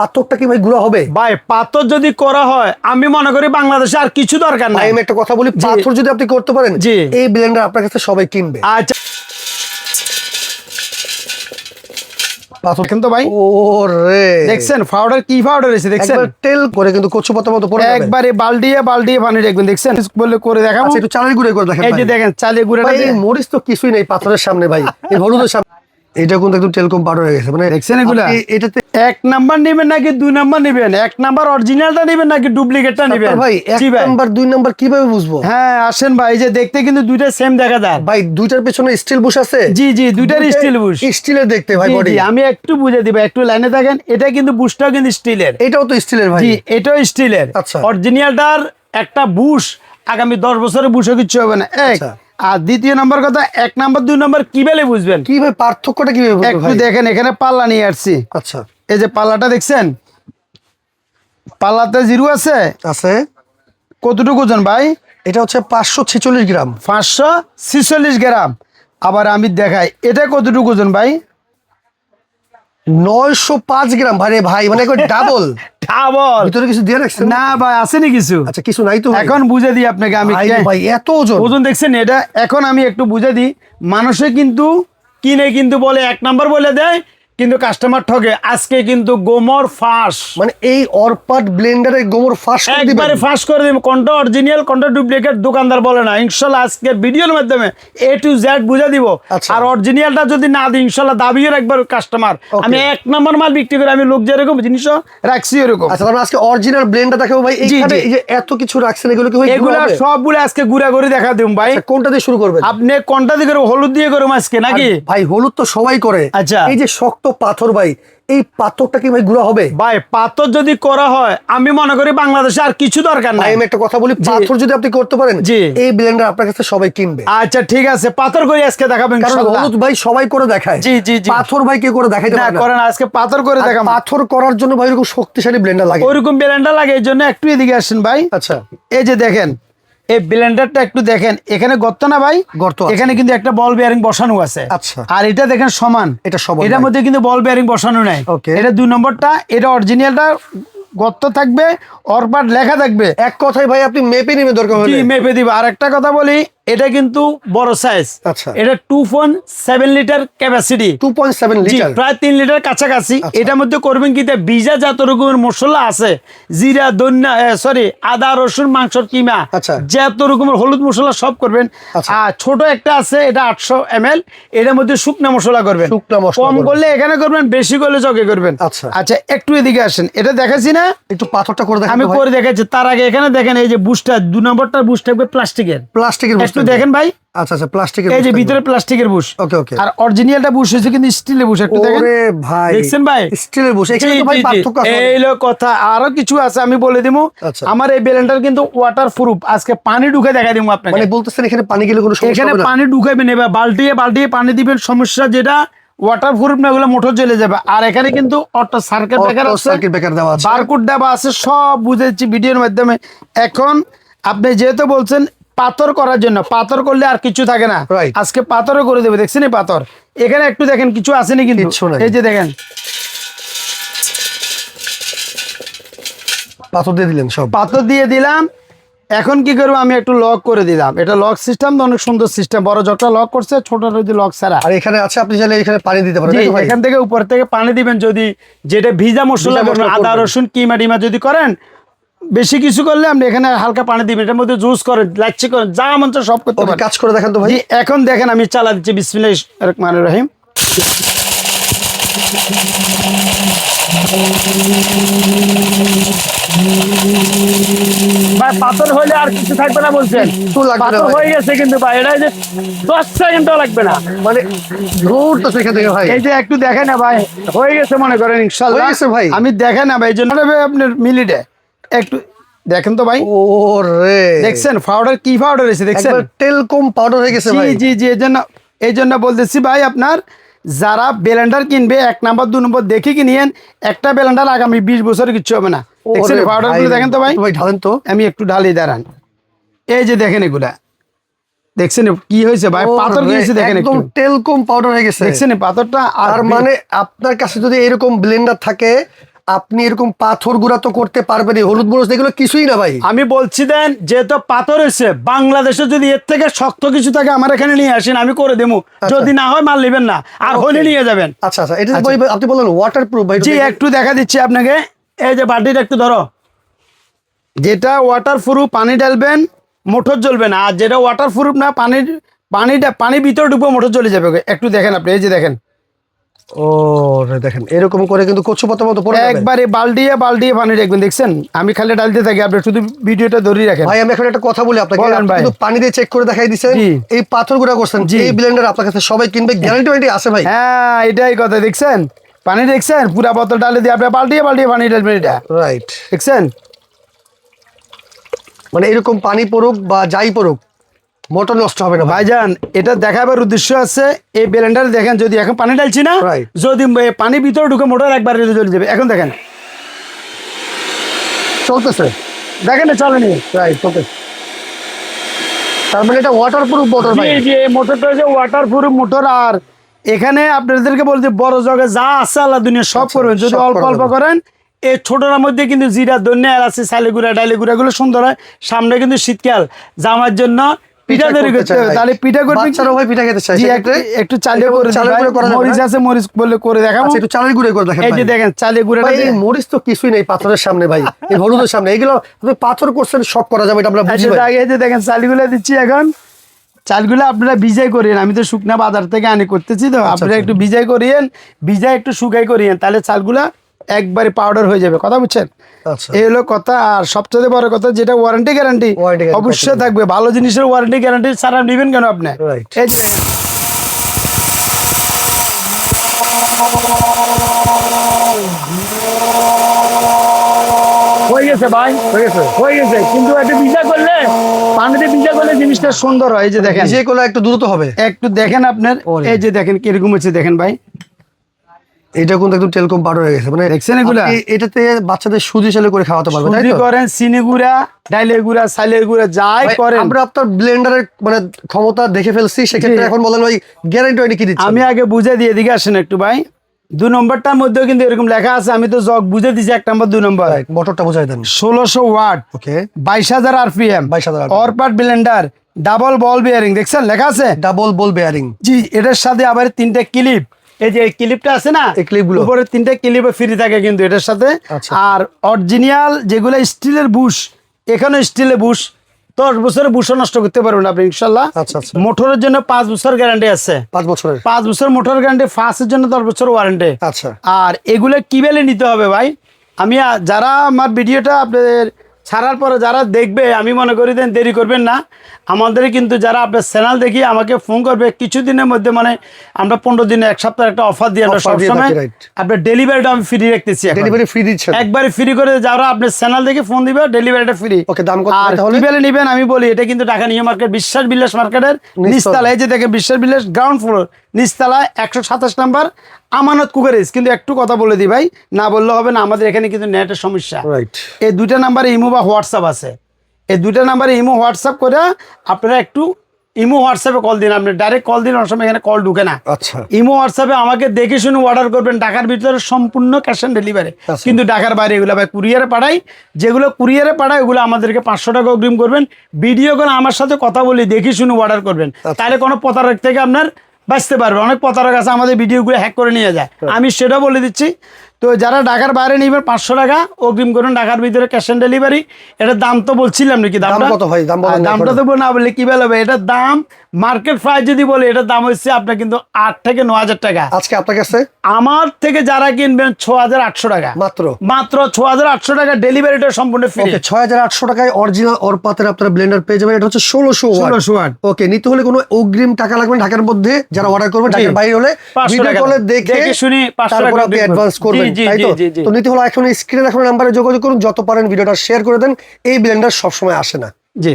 পাথরটা কি ভাই গুঁড়া হবে? ভাই পাথর যদি করা হয় আমি মনে করি বাংলাদেশে আর কিছু দরকার নাই। আমি একটা কথা বলি, পাথর যদি আপনি করতে পারেন, জি, এই ব্লেন্ডার আপনার কাছে সবাই কিনবে। আচ্ছা পাথর কিন্তু ভাই ওরে দেখছেন পাউডার কি পাউডার এসে দেখছেন, একবার তেল করে কিন্তু কচু পাতার মতো পড়ে যাবে। একবারে বালডিয়ে পানি রাখবেন দেখছেন বলে করে দেখাবো। আচ্ছা একটু চালের গুঁড়ো করে দেখেন। এই যে ভাই। দেখেন চালের গুঁড়োটা ভাই এই মরিচ তো কিছুই নেই পাথরের সামনে ভাই, এই হলুদের সামনে এটা কিন্তু একদম টেলকম পাউডার হয়ে গেছে। মানে দেখছেন এগুলা, এটাতে এক নাম্বার নেবেন নাকি দুই নাম্বার নেবেন, এক নাম্বার অরিজিনালটা নেবেন নাকি ডুপ্লিকেটটা নেবেন? ভাই এক নাম্বার দুই নাম্বার কিভাবে বুঝবো? হ্যাঁ আসেন ভাই, এই যে দেখতে কিন্তু দুইটা সেম দেখা যায় ভাই দুইটার পেছনে স্টিল বুশ আছে। জি জি দুইটার স্টিল বুশ, স্টিলের দেখতে ভাই বডি। আমি একটু বুঝে দিব, একটু লাইনে থাকেন। এটা কিন্তু বুশটাও কিন্তু স্টিলের, এটাও তো স্টিলের ভাই। জি এটাও স্টিলের। আচ্ছা অরিজিনালটার একটা বুশ আগামী 10 বছরের বুশও কিচ্ছু হবে না। এক আর দ্বিতীয় নাম্বার কথা, এক নাম্বার দুই নাম্বার কি বেলে বুঝবেন? কি ভাই পার্থক্যটা কিভাবে বুঝবো একটু ভাই? দেখেন এখানে পাল্লা নিয়ে আসছি। আচ্ছা এই যে পাল্লাটা দেখছেন, পাল্লাতে জিরো আছে আছে। কতটুকু ওজন ভাই? এটা হচ্ছে 546 গ্রাম। 546 গ্রাম। আবার আমি দেখাই এটা কতটুকু ওজন ভাই? 905 গ্রাম। ভাই ভাই মানে ডাবল ডাবল। ভিতরে কিছু দিয়ে রাখছেন না ভাই আসেনি কিছু। আচ্ছা কিছু নাই তো ভাই? এখন বুঝে দিই আপনাকে আমি। ভাই এত ওজন ওজন দেখছেন এটা? এখন আমি একটু বুঝে দিই। মানুষে কিন্তু কিনে কিন্তু বলে এক নাম্বার বলে দেয়, কিন্তু কাস্টমার ঠকে। আজকে কিন্তু গোমর ফাঁস, মানে এই অরপাট ব্লেন্ডারে গোমর ফাঁস করে দিবেন? একবারে ফাঁস করে দিবেন। কোনটা অরিজিনাল কোনটা ডুপ্লিকেট দোকানদার বলে না। ইনশাআল্লাহ আজকের ভিডিওর মাধ্যমে A to Z বুঝে দিব। আচ্ছা। আর অরিজিনালটা যদি না দিই ইনশাআল্লাহ দাবিও রাখবার কাস্টমার। আমি এক নাম্বার মাল বিক্রি করে আমি লোক যেরকম জিনিসও রাখছি এরকম। আচ্ছা তাহলে আজকে অরিজিনাল ব্লেন্ডার দেখাবো ভাই। এইখানে এই যে এত কিছু রাখছেন এগুলো কি ভাই এগুলা সবগুলো আজকে গুড়া করে দেখা দিম ভাই। আচ্ছা, কোনটা দিয়ে শুরু করবেন আপনি কোনটা দিয়ে করবেন? হলুদ দিয়ে করবেন আজকে নাকি? ভাই হলুদ তো সবাই করে। আচ্ছা এই যে শক্ত পাথর ভাই, এই পাথরটা কি ভাই গুঁড়া হবে? ভাই পাথর যদি করা হয় আমি মনে করি বাংলাদেশে আর কিছু দরকার নাই। আমি একটা কথা বলি, পাথর যদি আপনি করতে পারেন, জি, এই ব্লেন্ডার আপনার কাছে সবাই কিনবে। আচ্ছা ঠিক আছে পাথর করে আজকে দেখাবেন কারণ হলুদ ভাই সবাই করে দেখায়। জি জি জি। পাথর ভাই কে করে দেখাইতে না পারে না। করেন আজকে পাথর করে দেখাবো। পাথর করার জন্য ভাই এরকম শক্তিশালী ব্লেন্ডার লাগে। ওইরকম ব্লেন্ডার লাগে, এই জন্য একটু এদিকে আসেন ভাই। আচ্ছা এই যে দেখেন এই ব্লেন্ডারটা একটু দেখেন, এখানে গর্ত না ভাই? গর্ত আছে। এখানে কিন্তু একটা বল বেয়ারিং বসানো আছে। আচ্ছা আর এটা দেখেন সমান, এটা সমান, এটার মধ্যে কিন্তু বল বেয়ারিং বসানো নাই। ওকে। এটা দুই নম্বরটা, এটা অরিজিনালটা গর্ত থাকবে, অরপাট লেখা থাকবে। এক কথাই ভাই আপনি মেপে নেবেন দরকার হলে। জি মেপে দিব। আর একটা কথা বলি, এটা কিন্তু বড় সাইজ। আচ্ছা এটা 2.7 লিটার ক্যাপাসিটি, 2.7 লিটার, প্রায় 3 লিটার কাছাকাছি। এটার মধ্যে করবেন কি ভিজা যত রকমের মশলা আছে, জিরা ধনিয়া সরি আদা রসুন মাংসর কিমা, আচ্ছা যত রকমের হলুদ মশলা সব করবেন। আর ছোট একটা আছে এটা 800 ml, এটার মধ্যে শুকনা মশলা করবেন। কম করলে এখানে করবেন, বেশি করলে জগে করবেন। আচ্ছা আচ্ছা একটু এদিকে আসেন, এটা দেখাচ্ছি না? একটু পাথরটা করে দেখান। আমি করে দেখাচ্ছি। তার আগে এখানে দেখেন এই যে বুশটা, 2 নম্বরটা বুশ থাকবে প্লাস্টিকের। একটু দেখেন ভাই। আচ্ছা আচ্ছা প্লাস্টিকের, এই যে ভিতরে প্লাস্টিকের বুশ। ওকে ওকে। আর অরিজিনালটা বুশ হয়েছে কিন্তু স্টিলের বুশ। একটু দেখেন। ওরে ভাই দেখছেন ভাই স্টিলের বুশ। এখানে তো ভাই পার্থক্য আছে। এই লো কথা, আরো কিছু আছে আমি বলে দিমু। আমার এই ব্লেন্ডার কিন্তু ওয়াটার প্রুফ। আজকে পানি ঢুকে দেখা দিমু আপনাকে। মানে বলতেছেন এখানে পানি গেলে কোনো সমস্যা হবে না? এখানে পানি ঢুকাইবেন, এবার বালতিয়ে পানি দিবেন। সমস্যা যেটা ওয়াটার প্রুফ না ওগুলো মোটর চলে যাবে। আর এখানে কিন্তু অটো সার্কিট ব্রেকার আছে, সার্কিট ব্রেকার দেওয়া আছে, বারকোড দেওয়া আছে, সব বুঝেছি ভিডিওর মাধ্যমে। এখন আপনি যেহেতু বলছেন পাথর করার জন্য, পাথর করলে আর কিছু থাকে না। আজকে পাথরও করে দেবে। দেখছেন এই পাথর? এখানে একটু দেখেন কিছু আসেনি কিন্তু। এই যে দেখেন পাথর দিয়ে দিলেন, সব পাথর দিয়ে দিলাম। এখন কি করবো, আমি একটু লক করে দিলাম। এটা লক সিস্টেম তো অনেক সুন্দর সিস্টেম। বড় জগটা লক করছে, ছোট যদি লক ছাড়া। আর এখানে আছে, আপনি চাইলে এখানে পানি দিতে পারেন। এখান থেকে উপর থেকে পানি দিবেন। যদি যেটা ভিজা মশলা করবেন, আদা রসুন কিমা টিমা যদি করেন, বেশি কিছু করলে আপনি এখানে হালকা পানি দিবেন। এটার মধ্যে জুস করেন, লাচ্ছি করেন, যা মন চায় সব করতে পারেন। কাজ করে দেখান তো ভাই। এখন দেখেন আমি চালা দিচ্ছি। বিসমিল্লাহির রহমানির রহিম। ভাই পাথর হইলে আর কিছু থাকবে না বলছেন? পাথর হয়ে গেছে কিন্তু ভাই, এটা যে 10 সেকেন্ডও লাগবে না। মানে ঘুরতেছে এখান থেকে ভাই। এই যে একটু দেখেন না ভাই, হয়ে গেছে মনে করেন ইনশাআল্লাহ। ভাই আমি দেখেন না ভাই, এই জন্য আপনার মিনিটে একটু দেখেন তো ভাই। ওরে দেখছেন পাউডার কি পাউডার এসে দেখছেন? টেলকম পাউডার হয়ে গেছে ভাই। জি জি এই জন্য বলতেছি ভাই, আপনার যারা ব্লেন্ডার কিনবে 1 নাম্বার 2 নম্বর দেখে কিনিয়েন। একটা ব্লেন্ডার আগামী 20 বছরে কিছু হবে না। দেখছেন পাউডার গুলো? দেখেন তো ভাই, ঢালেন তো। আমি একটু ঢালি দাঁড়ান। এই যে দেখেন এগুলা, দেখছেন কি হয়েছে ভাই? পাথর কি হয়েছে দেখেন, একদম টেলকম পাউডার হয়ে গেছে। দেখছেন পাথরটা? আর মানে আপনার কাছে যদি এরকম ব্লেন্ডার থাকে, আপনি এরকম পাথর গুঁড়া তো করতে পারবেন, হলুদ মরিচ এগুলো কিছুই না ভাই। আমি বলছি দেন যেহেতু পাথর হয়েছে, বাংলাদেশে যদি এর থেকে শক্ত কিছু থাকে আমার এখানে নিয়ে আসেন, আমি করে দেবো। যদি না হয় মাল নেবেন না, আর হলে নিয়ে যাবেন। আচ্ছা আচ্ছা, এটা ভাই আপনি বললেন ওয়াটার প্রুফ ভাই। জি একটু দেখা দিচ্ছি আপনাকে, এই যে বাটিটা একটু ধরো, যেটা ওয়াটার প্রুফ পানি ঢালবেন মোটর জ্বলবে না, আর যেটা ওয়াটার প্রুফ না পানি ভিতরে ঢুকবে মোটর জ্বলে যাবে। একটু দেখেন আপনি, এই যে দেখেন, ও দেখেন এরকম করে কিন্তু কচু পাতার মতো পড়ে যাবে। একবারে বালটিয়ে পানি রাখবেন, দেখছেন আমি খালি ডালতে থাকি, আপনি শুধু ভিডিওটা ধরে রাখেন। ভাই আমি এখন একটা কথা বলি আপনাকে, বলেন আপনি ভাই। কিন্তু পানি দিয়ে চেক করে দেখাই দিয়েছেন, এই পাথর গুঁড়া করছেন, এই ব্লেন্ডার আপনার কাছে সবাই কিনবে, গ্যারান্টি আছে ভাই। হ্যাঁ এটাই কথা, দেখছেন পানি দেখছেন, পুরা বোতল ডালে দিয়ে আপনি বালটিয়ে পানি ঢালবেন, এটা রাইট দেখছেন। মানে এরকম পানি পড়ুক বা যাই পড়ুক মোটর নষ্ট হবে না ভাইজান। এটা দেখাবার উদ্দেশ্য আছে, এই ব্লেন্ডার দেখেন, যদি এখন পানি ঢালছি না, যদি পানি ভিতরে ঢুকে মোটর একবার জ্বলে যাবে। এখন দেখেন চলতেছে, দেখেন না চলেনি, রাইট চলতেছে। তার মানে এটা ওয়াটার প্রুফ মোটর ভাই। জি মোটরটা হচ্ছে ওয়াটার প্রুফ মোটর। আর এখানে আপনাদেরকে বলতে বড় জগে যা আছে আল্লাহ দুনিয়া সব করবেন, যদি অল্প অল্প করেন। এই ছোটটার মধ্যে কিন্তু জিরা, ধনিয়া, এলাচি, চালে গুঁড়া, ডাইলে গুঁড়া গুলো সুন্দর হয়। সামনে কিন্তু শীতকাল, জামার জন্য পিঠা তৈরি করতে হবে, তাহলে পিঠা করবেন। বাচ্চারাও ভাই পিঠা খেতে চায়, একটু চালে করে মরিচ আছে, মরিচ বলে করে দেখাবো। একটু চালের গুঁড়ো করে দেখেন, এই যে দেখেন চালে গুঁড়া। এই মরিচ তো কিছুই নেই পাথরের সামনে ভাই, এই হলুদের সামনে। এগুলো আপনি পাথর করছেন সব করা যাবে, এটা আমরা বুঝি ভাই। আগে যে দেখেন চালগুলো দিচ্ছি, এখন চালগুলো আপনারা ভিজাই করিয়েন, আমি তো শুকনা বাজার থেকে আনি করতেছি, তো আপনারা একটু ভিজাই করিয়েন, ভিজাই একটু শুকাই করিয়েন, তাহলে চালগুলা একবারে পাউডার হয়ে যাবে। কথা বুঝছেন, এই হলো কথা। আর সবচেয়ে বড় কথা, যেটা ওয়ারেন্টি গ্যারান্টি অবশ্যই থাকবে। ভালো জিনিসের ওয়ারেন্টি গ্যারান্টি ছাড়া নেবেন কেন আপনি? এই যে হয়ে গেছে ভাই, হয়ে গেছে। কিন্তু একটা ভিজা করলে, পানিতে ভিজা করলে জিনিসটা সুন্দর হয়। এই যে দেখেন, ভিজে করলে একটু দ্রুত হবে। একটু দেখেন আপনার, এই যে দেখেন কিরকম হচ্ছে, দেখেন ভাই। এটা কিন্তু একদম টেলকম পাউডার হয়ে গেছে, মানে দেখছেন এগুলা? এটাতে বাচ্চাদের সুজি চালে করে খাওয়াতে পারবে, তাই সুজি তো? করেন, চিনি গুঁড়া, ডাইলের গুঁড়া, চালের গুঁড়া, যাই করেন। আমরা আপনার ব্লেন্ডারের মানে ক্ষমতা দেখে ফেলছি, সেক্ষেত্রে এখন বলেন ভাই গ্যারান্টি কি দিচ্ছেন? আমি আগে বুঝে দিয়ে দিকে আসেন একটু ভাই। 2 নম্বরটার মধ্যেও কিন্তু এরকম লেখা আছে, আমি তো জগ বুঝে দিছি 1 নম্বর 2 নম্বর। মোটরটা বুঝাই দেন। 1600 ওয়াট, ওকে, 22,000 আরপিএম, 22,000 অরপাট ব্লেন্ডার, ডাবল বল বিয়ারিং, দেখছেন লেখা আছে ডাবল বল বেয়ারিং। জি, এটার সাথে আবার 3টা ক্লিপ, এই যে এই ক্লিপটা আছে না, এই ক্লিপগুলো উপরে 3টা ক্লিপ ফ্রি থাকে কিন্তু এটার সাথে। আর অরিজিনাল যেগুলো স্টিলের বুশ, এখানে স্টিলের বুশ 10 বছরের বুশও নষ্ট করতে পারবেন আপনি ইনশাআল্লাহ। মোটরের জন্য 5 বছর গ্যারান্টি আছে, 5 বছর মোটর গ্যারান্টি, ফার্স্টের জন্য 10 বছর ওয়ারেন্টি। আচ্ছা, আর এগুলো কি বেলে নিতে হবে ভাই? আমি যারা আমার ভিডিওটা আপনাদের ছাড়ার পরে যারা দেখবে, আমি মনে করি দেন দেরি করবেন না। আমাদের কিন্তু যারা আপনার চ্যানেল দেখি আমাকে ফোন করবে কিছুদিনের মধ্যে, মানে আমরা 15 দিনে 1 সপ্তাহ একটা অফার দিই আমরা সবসময়। আপনার ডেলিভারিটা আমি ফ্রি রাখতেছি, ডেলিভারি ফ্রি দিচ্ছেন একবারে ফ্রি করে। যারা আপনার চ্যানেল দেখে ফোন দিবে ডেলিভারিটা ফ্রি। ওকে, দাম কত আর তাহলে? কি বেলে নেবেন আমি বলি, এটা কিন্তু ঢাকা নিউ মার্কেট বিশ্বাস বিলাস মার্কেটের নিচতলা, এই যে দেখেন বিশ্বাস বিলাস গ্রাউন্ড ফ্লোর নিচতলায় 127 নম্বর আমানত কুকারিজ। কিন্তু একটু কথা বলে দিই ভাই, না বললে হবে না, আমাদের এখানে কিন্তু নেটের সমস্যা। এই 2টা নাম্বারে ইমো বা হোয়াটসঅ্যাপ আছে, এই 2টা নাম্বারে ইমো হোয়াটসঅ্যাপ করে আপনারা একটু ইমো হোয়াটসঅ্যাপে কল দিন। আপনি ডাইরেক্ট কল দিন, অনেক সময় এখানে কল ঢুকে না। আচ্ছা, ইমো হোয়াটসঅ্যাপে আমাকে দেখে শুনে অর্ডার করবেন। ঢাকার ভিতরে সম্পূর্ণ ক্যাশ অন ডেলিভারি, কিন্তু ঢাকার বাইরে এগুলো ভাই কুরিয়ারে পাঠাই। যেগুলো কুরিয়ারে পাঠায় ওগুলো আমাদেরকে 500 টাকা অগ্রিম করবেন। ভিডিও করে আমার সাথে কথা বলি, দেখে শুনে অর্ডার করবেন, তাহলে কোনো প্রতারক থেকে আপনার বাঁচতে পারবে। অনেক প্রতারক আছে আমাদের ভিডিওগুলো হ্যাক করে নিয়ে যায়, আমি সেটা বলে দিচ্ছি। তো যারা ঢাকার বাইরে নেবেন 500 টাকা অগ্রিম করুন, ঢাকার ভিতরে ক্যাশ অন ডেলিভারি। এটার দাম তো বলছিলাম নাকি, দামটা কত ভাই? দামটা তো না বললে কি বলবে, এটার দাম মার্কেট প্রাইস যদি বলে, এটার দাম হচ্ছে আপনার কিন্তু 8 থেকে 9,000 টাকা। আজকে আপনার কাছে আমার থেকে যারা কিনবেন 6,800 টাকা, মাত্র 6,800 টাকা, ডেলিভারিটা সম্পূর্ণ ফ্রি। 6,800 টাকায় অরিজিনাল অরপাতের আপনারা ব্লেন্ডার পেয়ে যাবেন। এটা হচ্ছে 1600 ওয়াট। ওকে, নিতে হলে কোনো অগ্রিম টাকা লাগবে না ঢাকার মধ্যে, যারা অর্ডার করবেন। ঢাকার বাইরে হলে ভিডিও কলে দেখে শুনি 500 টাকা আপনি অ্যাডভান্স করবেন, তাই তো? তো নিতে হলে এখন স্ক্রিনে দেখানো নাম্বারে যোগাযোগ করুন, যত পারেন ভিডিওটা শেয়ার করে দেন। এই ব্লেন্ডার সবসময় আসে না। জি।